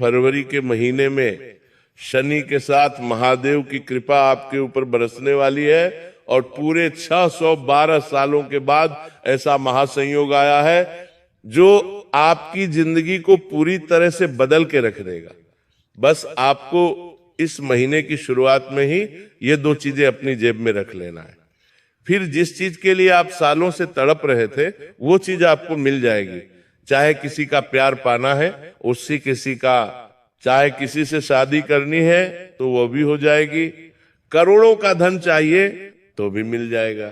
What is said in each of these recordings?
फरवरी के महीने में शनि के साथ महादेव की कृपा आपके ऊपर बरसने वाली है और पूरे 612 सालों के बाद ऐसा महासंयोग आया है जो आपकी जिंदगी को पूरी तरह से बदल के रख देगा। बस आपको इस महीने की शुरुआत में ही ये दो चीजें अपनी जेब में रख लेना है। फिर जिस चीज के लिए आप सालों से तड़प रहे थे वो चीज आपको मिल जाएगी। चाहे किसी का प्यार पाना है उससे किसी का, चाहे किसी से शादी करनी है तो वो भी हो जाएगी, करोड़ों का धन चाहिए तो भी मिल जाएगा,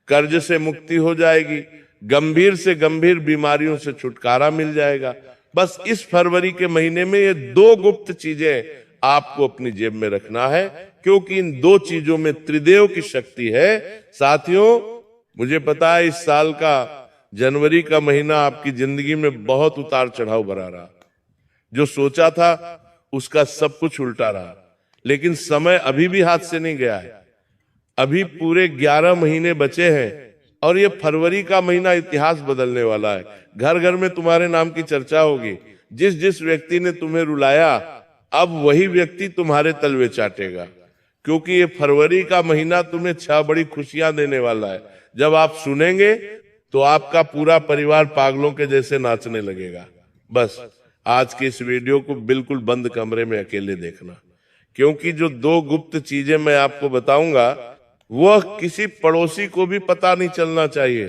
कर्ज से मुक्ति हो जाएगी, गंभीर से गंभीर बीमारियों से छुटकारा मिल जाएगा। बस इस फरवरी के महीने में ये दो गुप्त चीजें आपको अपनी जेब में रखना है, क्योंकि इन दो चीजों में त्रिदेव की शक्ति है। साथियों, मुझे पता है इस साल का जनवरी का महीना आपकी जिंदगी में बहुत उतार चढ़ाव भरा रहा। जो सोचा था उसका सब कुछ उल्टा रहा, लेकिन समय अभी भी हाथ से नहीं गया है। अभी पूरे 11 महीने बचे हैं और ये फरवरी का महीना इतिहास बदलने वाला है। घर घर में तुम्हारे नाम की चर्चा होगी। जिस जिस व्यक्ति ने तुम्हें रुलाया अब वही व्यक्ति तुम्हारे तलवे चाटेगा, क्योंकि ये फरवरी का महीना तुम्हें 6 बड़ी खुशियां देने वाला है। जब आप सुनेंगे तो आपका पूरा परिवार पागलों के जैसे नाचने लगेगा। बस आज की इस वीडियो को बिल्कुल बंद कमरे में अकेले देखना, क्योंकि जो दो गुप्त चीजें मैं आपको बताऊंगा वह किसी पड़ोसी को भी पता नहीं चलना चाहिए,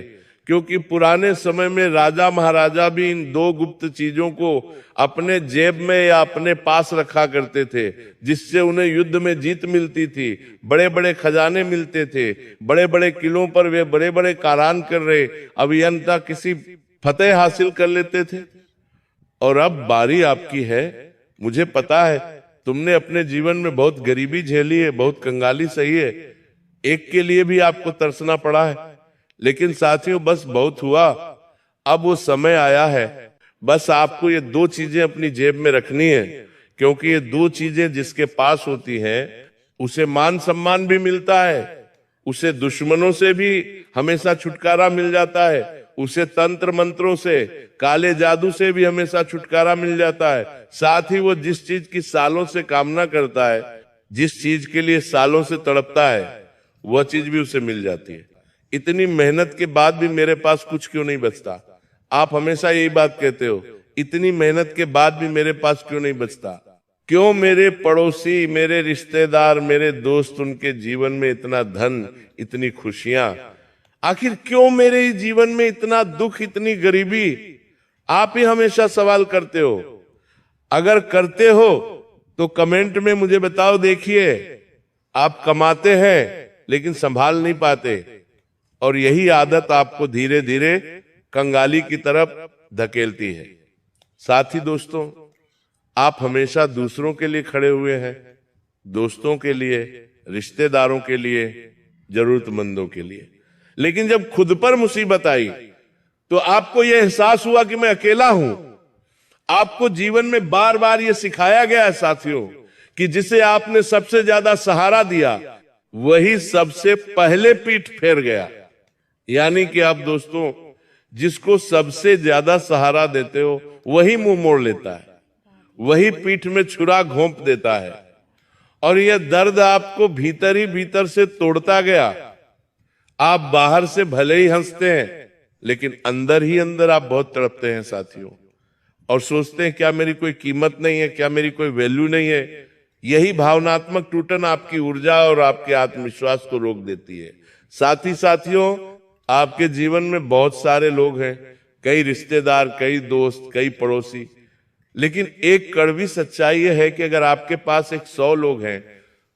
क्योंकि पुराने समय में राजा महाराजा भी इन दो गुप्त चीजों को अपने जेब में या अपने पास रखा करते थे, जिससे उन्हें युद्ध में जीत मिलती थी, बड़े बड़े खजाने मिलते थे, बड़े बड़े किलों पर वे बड़े बड़े कारवान कर रहे अभियंता किसी फतेह हासिल कर लेते थे। और अब बारी आपकी है। मुझे पता है तुमने अपने जीवन में बहुत गरीबी झेली है, बहुत कंगाली सही है, एक के लिए भी आपको तरसना पड़ा है, लेकिन साथियों बस बहुत हुआ। अब वो समय आया है, बस आपको ये दो चीजें अपनी जेब में रखनी है, क्योंकि ये दो चीजें जिसके पास होती हैं उसे मान सम्मान भी मिलता है, उसे दुश्मनों से भी हमेशा छुटकारा मिल जाता है, उसे तंत्र मंत्रों से, काले जादू से भी हमेशा छुटकारा मिल जाता है। साथ ही वो जिस चीज की सालों से कामना करता है, जिस चीज के लिए सालों से तड़पता है, वह चीज भी उसे मिल जाती है। इतनी मेहनत के बाद भी मेरे पास कुछ क्यों नहीं बचता? आप हमेशा यही बात कहते हो, इतनी मेहनत के बाद भी मेरे पास क्यों नहीं बचता? क्यों मेरे पड़ोसी, मेरे रिश्तेदार, मेरे दोस्त, उनके जीवन में इतना धन, इतनी खुशियां, आखिर क्यों मेरे जीवन में इतना दुख, इतनी गरीबी? आप ही हमेशा सवाल करते हो। अगर करते हो तो कमेंट में मुझे बताओ। देखिए, आप कमाते हैं लेकिन संभाल नहीं पाते, और यही आदत आपको धीरे धीरे कंगाली की तरफ धकेलती है। साथ ही दोस्तों, आप हमेशा दूसरों के लिए खड़े हुए हैं, दोस्तों के लिए, रिश्तेदारों के लिए, जरूरतमंदों के लिए, लेकिन जब खुद पर मुसीबत आई तो आपको यह एहसास हुआ कि मैं अकेला हूं। आपको जीवन में बार बार यह सिखाया गया है साथियों कि जिसे आपने सबसे ज्यादा सहारा दिया वही सबसे पहले पीठ फेर गया। यानी कि आप दोस्तों जिसको सबसे ज्यादा सहारा देते हो वही मुंह मोड़ लेता है, वही पीठ में छुरा घोंप देता है, और यह दर्द आपको भीतर ही भीतर से तोड़ता गया। आप बाहर से भले ही हंसते हैं लेकिन अंदर ही अंदर आप बहुत तड़पते हैं साथियों, और सोचते हैं क्या मेरी कोई कीमत नहीं है, क्या मेरी कोई वैल्यू नहीं है। यही भावनात्मक टूटन आपकी ऊर्जा और आपके आत्मविश्वास को रोक देती है। साथ ही साथियों, आपके जीवन में बहुत सारे लोग हैं, कई रिश्तेदार, कई दोस्त, कई पड़ोसी, लेकिन एक कड़वी सच्चाई यह है कि अगर आपके पास 100 लोग हैं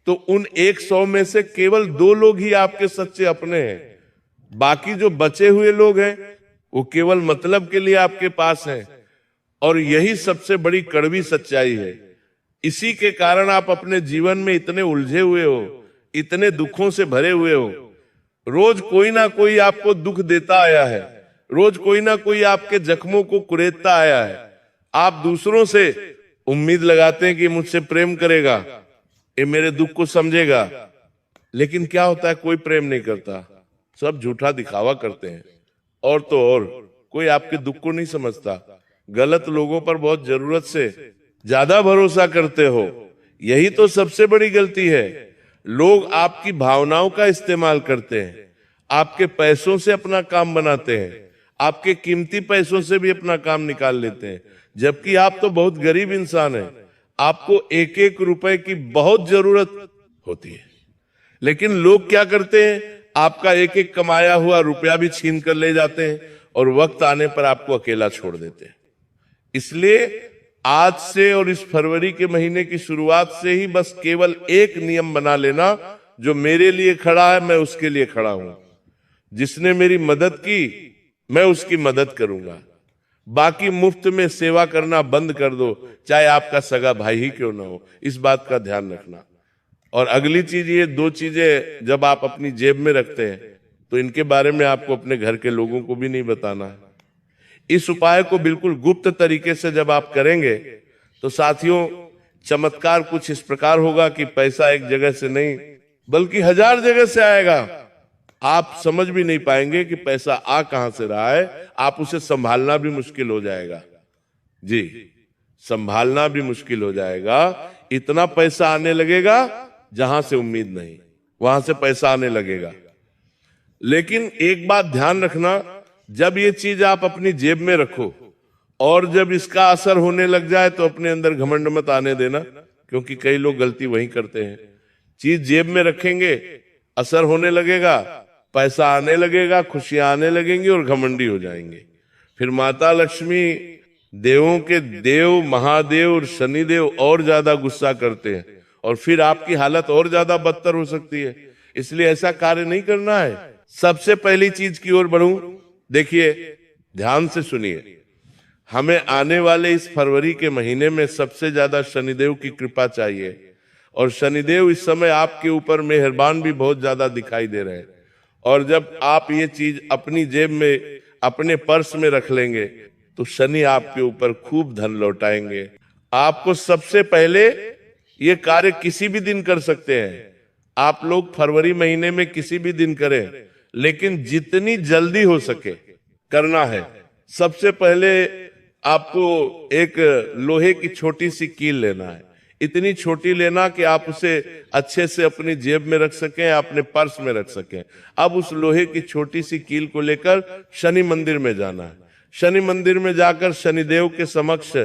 तो उन 100 में से केवल 2 लोग ही आपके सच्चे अपने हैं। बाकी जो बचे हुए लोग हैं वो केवल मतलब के लिए आपके पास हैं, और यही सबसे बड़ी कड़वी सच्चाई है। इसी के कारण आप अपने जीवन में इतने उलझे हुए हो, इतने दुखों से भरे हुए हो। रोज कोई ना कोई आपको दुख देता आया है, रोज कोई ना कोई आपके जख्मों को कुरेदता आया है। आप दूसरों से उम्मीद लगाते हैं कि मुझसे प्रेम करेगा, ये मेरे दुख को समझेगा, लेकिन क्या होता है, कोई प्रेम नहीं करता, सब झूठा दिखावा करते हैं। और तो और कोई आपके दुख को नहीं समझता। गलत लोगों पर बहुत जरूरत से ज्यादा भरोसा करते हो। यही तो सबसे बड़ी गलती है। लोग आपकी भावनाओं का इस्तेमाल करते हैं, आपके पैसों से अपना काम बनाते हैं, आपके कीमती पैसों से भी अपना काम निकाल लेते हैं, जबकि आप तो बहुत गरीब इंसान हैं। आपको एक एक रुपए की बहुत जरूरत होती है, लेकिन लोग क्या करते हैं, आपका एक एक कमाया हुआ रुपया भी छीन कर ले जाते हैं और वक्त आने पर आपको अकेला छोड़ देते हैं। इसलिए आज से और इस फरवरी के महीने की शुरुआत से ही बस केवल एक नियम बना लेना, जो मेरे लिए खड़ा है मैं उसके लिए खड़ा हूं, जिसने मेरी मदद की मैं उसकी मदद करूंगा। बाकी मुफ्त में सेवा करना बंद कर दो, चाहे आपका सगा भाई ही क्यों ना हो। इस बात का ध्यान रखना। और अगली चीज, ये दो चीजें जब आप अपनी जेब में रखते हैं तो इनके बारे में आपको अपने घर के लोगों को भी नहीं बताना है। इस उपाय को बिल्कुल गुप्त तरीके से जब आप करेंगे तो साथियों, चमत्कार कुछ इस प्रकार होगा कि पैसा एक जगह से नहीं बल्कि 1000 जगह से आएगा। आप समझ भी नहीं पाएंगे कि पैसा आ कहां से रहा है। आप उसे संभालना भी मुश्किल हो जाएगा। जी, संभालना भी मुश्किल हो जाएगा। इतना पैसा आने लगेगा जहां से उम्मीद नहीं, वहां से पैसा आने लगेगा। लेकिन एक बात ध्यान रखना, जब ये चीज आप अपनी जेब में रखो और जब इसका असर होने लग जाए तो अपने अंदर घमंड मत आने देना, क्योंकि कई लोग गलती वही करते हैं। चीज जेब में रखेंगे, असर होने लगेगा, पैसा आने लगेगा, खुशियां आने लगेंगी और घमंडी हो जाएंगे। फिर माता लक्ष्मी, देवों के देव महादेव और शनिदेव और ज्यादा गुस्सा करते हैं और फिर आपकी हालत और ज्यादा बदतर हो सकती है। इसलिए ऐसा कार्य नहीं करना है। सबसे पहली चीज की ओर बढ़ूं। देखिए, ध्यान से सुनिए। हमें आने वाले इस फरवरी के महीने में सबसे ज्यादा शनिदेव की कृपा चाहिए, और शनिदेव इस समय आपके ऊपर मेहरबान भी बहुत ज्यादा दिखाई दे रहे हैं। और जब आप ये चीज अपनी जेब में, अपने पर्स में रख लेंगे तो शनि आपके ऊपर खूब धन लौटाएंगे। आपको सबसे पहले ये कार्य किसी भी दिन कर सकते हैं। आप लोग फरवरी महीने में किसी भी दिन करें, लेकिन जितनी जल्दी हो सके करना है। सबसे पहले आपको एक लोहे की छोटी सी कील लेना है। इतनी छोटी लेना कि आप उसे अच्छे से अपनी जेब में रख सकें, अपने पर्स में रख सकें। अब उस लोहे की छोटी सी कील को लेकर शनि मंदिर में जाना है। शनि मंदिर में जाकर शनिदेव के समक्ष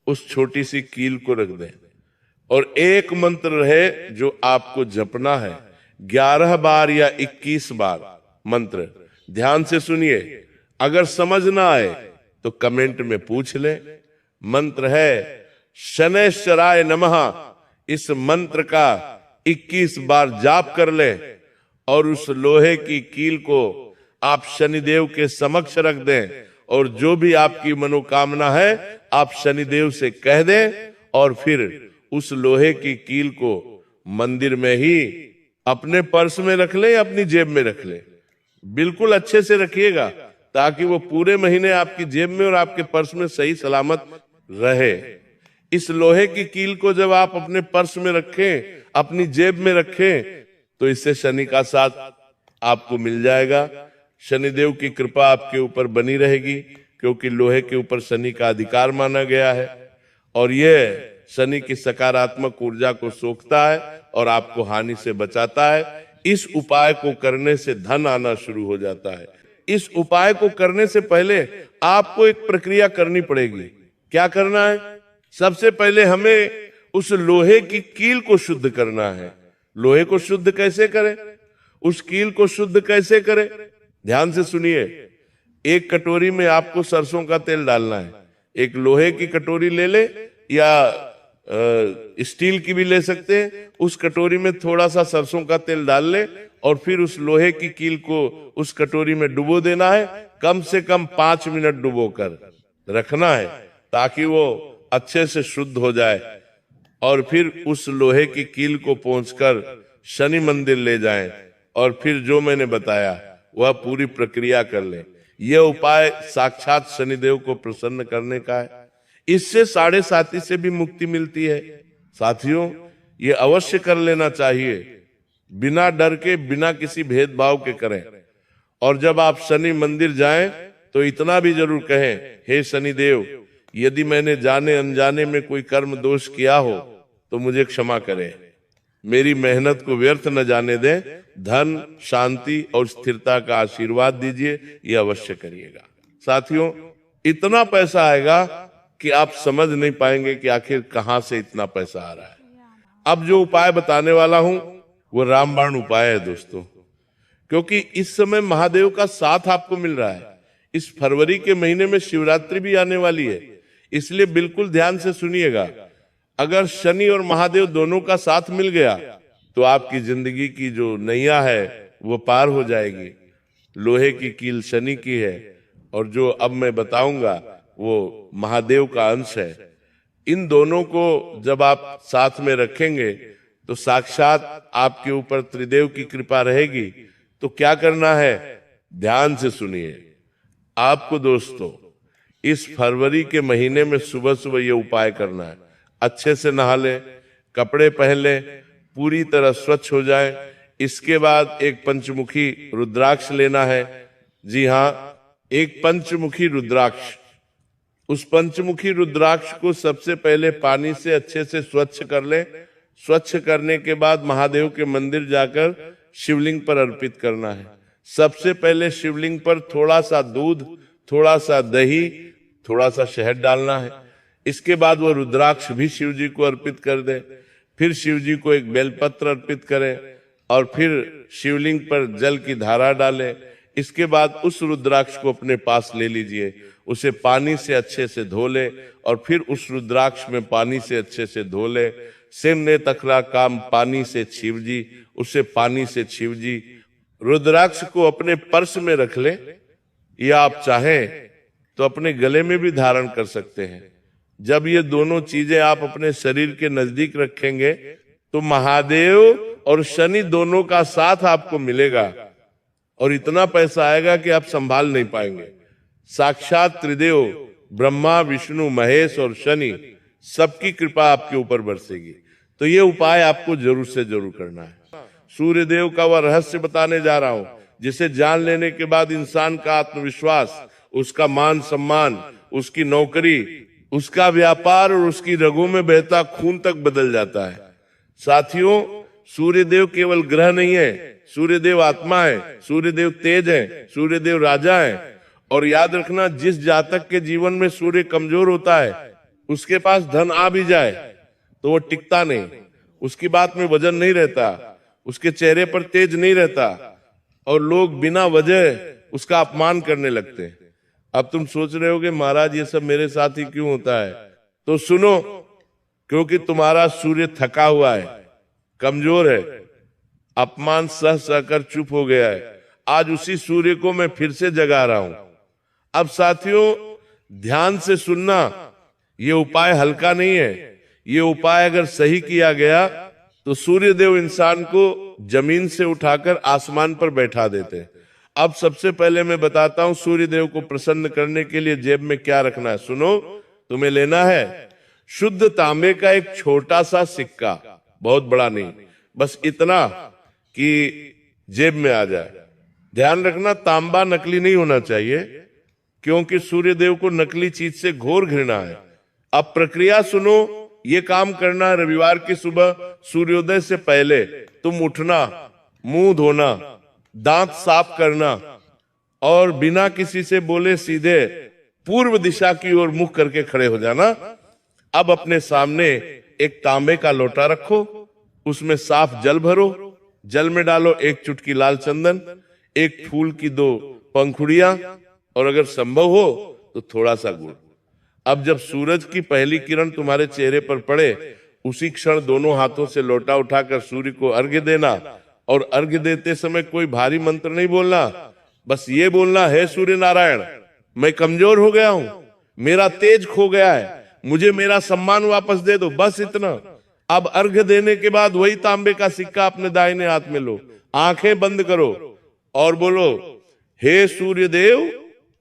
उस छोटी सी कील को रख दें और एक मंत्र रहे जो आपको जपना है। 11 बार या 21 बार मंत्र। ध्यान से सुनिए। अगर समझ ना आए तो कमेंट में पूछ ले। मंत्र है शनैश्चराय नमः। इस मंत्र का 21 बार जाप कर ले और उस लोहे की कील को आप शनिदेव के समक्ष रख दें, और जो भी आपकी मनोकामना है आप शनिदेव से कह दें, और फिर उस लोहे की कील को मंदिर में ही अपने पर्स में रख ले, अपनी जेब में रख ले। बिल्कुल अच्छे से रखिएगा ताकि वो पूरे महीने आपकी जेब में और आपके पर्स में सही सलामत रहे। इस लोहे की कील को जब आप अपने पर्स में रखें, अपनी जेब में रखें, तो इससे शनि का साथ आपको मिल जाएगा। शनिदेव की कृपा आपके ऊपर बनी रहेगी, क्योंकि लोहे के ऊपर शनि का अधिकार माना गया है और यह शनि की सकारात्मक ऊर्जा को सोखता है और आपको हानि से बचाता है। इस उपाय को करने से धन आना शुरू हो जाता है। इस उपाय को करने से पहले आपको एक प्रक्रिया करनी पड़ेगी। क्या करना है? सबसे पहले हमें उस लोहे की कील को शुद्ध करना है। लोहे को शुद्ध कैसे करें? उस कील को शुद्ध कैसे करें? ध्यान से सुनिए। एक कटोरी में आपको सरसों का तेल डालना है। एक लोहे की कटोरी ले ले या स्टील की भी ले सकते हैं। उस कटोरी में थोड़ा सा सरसों का तेल डाल ले और फिर उस लोहे की कील को उस कटोरी में डुबो देना है। कम से कम 5 मिनट डुबो कर रखना है ताकि वो अच्छे से शुद्ध हो जाए। और फिर उस लोहे की कील को पहुंचकर शनि मंदिर ले जाएं और फिर जो मैंने बताया वह पूरी प्रक्रिया कर लें। यह उपाय साक्षात शनिदेव को प्रसन्न करने का है। इससे 7.5 से भी मुक्ति मिलती है। साथियों, ये अवश्य कर लेना चाहिए, बिना डर के, बिना किसी भेदभाव के करें। और जब आप शनि मंदिर जाएं तो इतना भी जरूर कहें, हे शनिदेव, यदि मैंने जाने अनजाने में कोई कर्म दोष किया हो तो मुझे क्षमा करें, मेरी मेहनत को व्यर्थ न जाने दें, धन, शांति और स्थिरता का आशीर्वाद दीजिए, ये अवश्य करिएगा। साथियों, इतना पैसा आएगा कि आप समझ नहीं पाएंगे कि आखिर कहां से इतना पैसा आ रहा है। अब जो उपाय बताने वाला हूं वो रामबाण उपाय है दोस्तों, क्योंकि इस समय महादेव का साथ आपको मिल रहा है। इस फरवरी के महीने में शिवरात्रि भी आने वाली है, इसलिए बिल्कुल ध्यान से सुनिएगा। अगर शनि और महादेव दोनों का साथ मिल गया तो आपकी जिंदगी की जो नैया है वो पार हो जाएगी। लोहे की कील शनि की है और जो अब मैं बताऊंगा वो महादेव का अंश है। इन दोनों को जब आप साथ में रखेंगे तो साक्षात आपके ऊपर त्रिदेव की कृपा रहेगी। तो क्या करना है, ध्यान से सुनिए। आपको दोस्तों इस फरवरी के महीने में सुबह सुबह ये उपाय करना है। अच्छे से नहा ले, कपड़े पहन ले, पूरी तरह स्वच्छ हो जाए। इसके बाद एक पंचमुखी रुद्राक्ष लेना है। जी हाँ, एक पंचमुखी रुद्राक्ष। उस पंचमुखी रुद्राक्ष को सबसे पहले पानी से अच्छे से स्वच्छ कर ले। स्वच्छ करने के बाद महादेव के मंदिर जाकर शिवलिंग पर अर्पित करना है। सबसे पहले शिवलिंग पर थोड़ा सा दूध, थोड़ा सा दही, थोड़ा सा शहद डालना है। इसके बाद वो रुद्राक्ष भी शिव जी को अर्पित कर दे। फिर शिव जी को एक बेलपत्र अर्पित करें और फिर शिवलिंग पर जल की धारा डालें। इसके बाद उस रुद्राक्ष को अपने पास ले लीजिए, उसे पानी से अच्छे से धो ले और फिर उस रुद्राक्ष में पानी से अच्छे से धो ले। सिर ने तकरा काम पानी से शिव जी, उसे पानी से शिव जी। रुद्राक्ष को अपने पर्स में रख ले या आप चाहें तो अपने गले में भी धारण कर सकते हैं। जब ये दोनों चीजें आप अपने शरीर के नजदीक रखेंगे तो महादेव और शनि दोनों का साथ आपको मिलेगा और इतना पैसा आएगा कि आप संभाल नहीं पाएंगे। साक्षात त्रिदेव ब्रह्मा, विष्णु, महेश और शनि सबकी कृपा आपके ऊपर बरसेगी। तो ये उपाय आपको जरूर से जरूर करना है। सूर्य देव का वह रहस्य बताने जा रहा हूं जिसे जान लेने के बाद इंसान का आत्मविश्वास, उसका मान सम्मान, उसकी नौकरी, उसका व्यापार और उसकी रगों में बहता खून तक बदल जाता है। साथियों, सूर्यदेव केवल ग्रह नहीं है, सूर्यदेव आत्मा है, सूर्यदेव तेज है, सूर्यदेव राजा है। और याद रखना, जिस जातक के जीवन में सूर्य कमजोर होता है उसके पास धन आ भी जाए तो वो टिकता नहीं, उसकी बात में वजन नहीं रहता, उसके चेहरे पर तेज नहीं रहता और लोग बिना वजह उसका अपमान करने लगते हैं। अब तुम सोच रहे होगे महाराज ये सब मेरे साथ ही क्यों होता है? तो सुनो, क्योंकि तुम्हारा सूर्य थका हुआ है, कमजोर है, अपमान सह सहकर चुप हो गया है। आज उसी सूर्य को मैं फिर से जगा रहा हूं। अब साथियों ध्यान से सुनना, ये उपाय हल्का नहीं है। ये उपाय अगर सही किया गया तो सूर्य देव इंसान को जमीन से उठाकर आसमान पर बैठा देते हैं। अब सबसे पहले मैं बताता हूं सूर्य देव को प्रसन्न करने के लिए जेब में क्या रखना है। सुनो, तुम्हें लेना है शुद्ध तांबे का एक छोटा सा सिक्का, बहुत बड़ा नहीं, बस इतना कि जेब में आ जाए। ध्यान रखना, तांबा नकली नहीं होना चाहिए क्योंकि सूर्य देव को नकली चीज से घोर घृणा है। अब प्रक्रिया सुनो, ये काम करना है रविवार की सुबह सूर्योदय से पहले। तुम उठना, मुंह धोना, दांत साफ करना और बिना किसी से बोले सीधे पूर्व दिशा की ओर मुख करके खड़े हो जाना। अब अपने सामने एक तांबे का लोटा रखो, उसमें साफ जल भरो, जल में डालो एक चुटकी लाल चंदन, एक फूल की 2 पंखुड़ियां और अगर संभव हो तो थोड़ा सा गुड़। अब जब सूरज की पहली किरण तुम्हारे चेहरे पर पड़े उसी क्षण दोनों हाथों से लोटा उठाकर सूर्य को अर्घ्य देना। और अर्घ्य देते समय कोई भारी मंत्र नहीं बोलना, बस ये बोलना, हे सूर्य नारायण, मैं कमजोर हो गया हूं, मेरा तेज खो गया है, मुझे मेरा सम्मान वापस दे दो, बस इतना। अब अर्घ्य देने के बाद वही तांबे का सिक्का अपने दाहिने हाथ में लो, आंखें बंद करो और बोलो, हे सूर्य देव,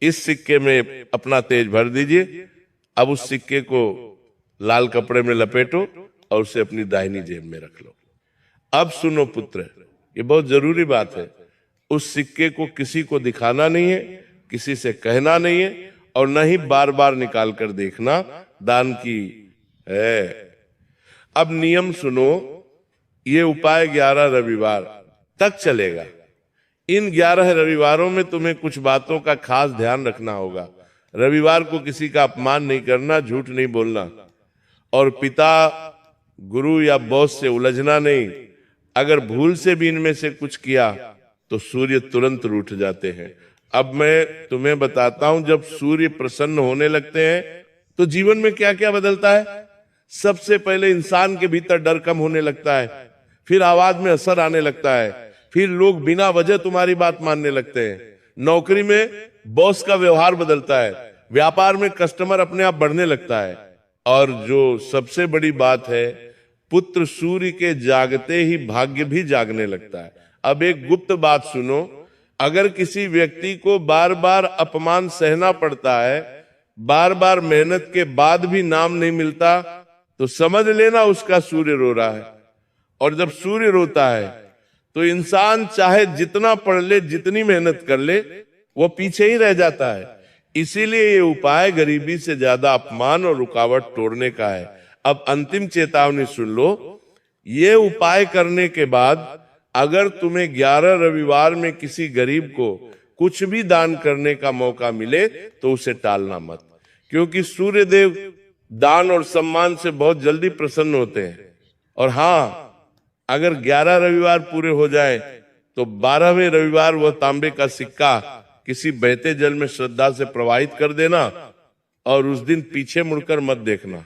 इस सिक्के में अपना तेज भर दीजिए। अब उस सिक्के को लाल कपड़े में लपेटो और उसे अपनी दाहिनी जेब में रख लो। अब सुनो पुत्र, ये बहुत जरूरी बात है, उस सिक्के को किसी को दिखाना नहीं है, किसी से कहना नहीं है और न ही बार बार निकाल कर देखना दान की है। अब नियम सुनो, ये उपाय 11 रविवार तक चलेगा। इन 11 रविवारों में तुम्हें कुछ बातों का खास ध्यान रखना होगा। रविवार को किसी का अपमान नहीं करना, झूठ नहीं बोलना, और पिता, गुरु या बॉस से उलझना नहीं। अगर भूल से भी इनमें से कुछ किया तो सूर्य तुरंत रूठ जाते हैं। अब मैं तुम्हें बताता हूं, जब सूर्य प्रसन्न होने लगते हैं तो जीवन में क्या क्या बदलता है। सबसे पहले इंसान के भीतर डर कम होने लगता है, फिर आवाज में असर आने लगता है, फिर लोग बिना वजह तुम्हारी बात मानने लगते हैं। नौकरी में बॉस का व्यवहार बदलता है, व्यापार में कस्टमर अपने आप बढ़ने लगता है, और जो सबसे बड़ी बात है, पुत्र सूर्य के जागते ही भाग्य भी जागने लगता है। अब एक गुप्त बात सुनो, अगर किसी व्यक्ति को बार बार अपमान सहना पड़ता है, बार बार मेहनत के बाद भी नाम नहीं मिलता, तो समझ लेना उसका सूर्य रो रहा है। और जब सूर्य रोता है तो इंसान चाहे जितना पढ़ ले, जितनी मेहनत कर ले, वो पीछे ही रह जाता है। इसीलिए ये उपाय गरीबी से ज्यादा अपमान और रुकावट तोड़ने का है। अब अंतिम चेतावनी सुन लो, ये उपाय करने के बाद अगर तुम्हें 11 रविवार में किसी गरीब को कुछ भी दान करने का मौका मिले तो उसे टालना मत, क्योंकि सूर्य देव दान और सम्मान से बहुत जल्दी प्रसन्न होते हैं। और हाँ, अगर 11 रविवार पूरे हो जाए तो 12वें रविवार वह तांबे का सिक्का किसी बहते जल में श्रद्धा से प्रवाहित कर देना, और उस दिन पीछे मुड़कर मत देखना।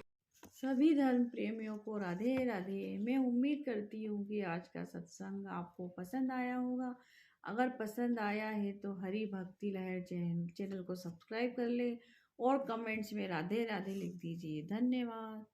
सभी धर्म प्रेमियों को राधे राधे। मैं उम्मीद करती हूँ कि आज का सत्संग आपको पसंद आया होगा। अगर पसंद आया है तो हरि भक्ति लहर चैनल को सब्सक्राइब कर ले और कमेंट्स में राधे राधे लिख दीजिए। धन्यवाद।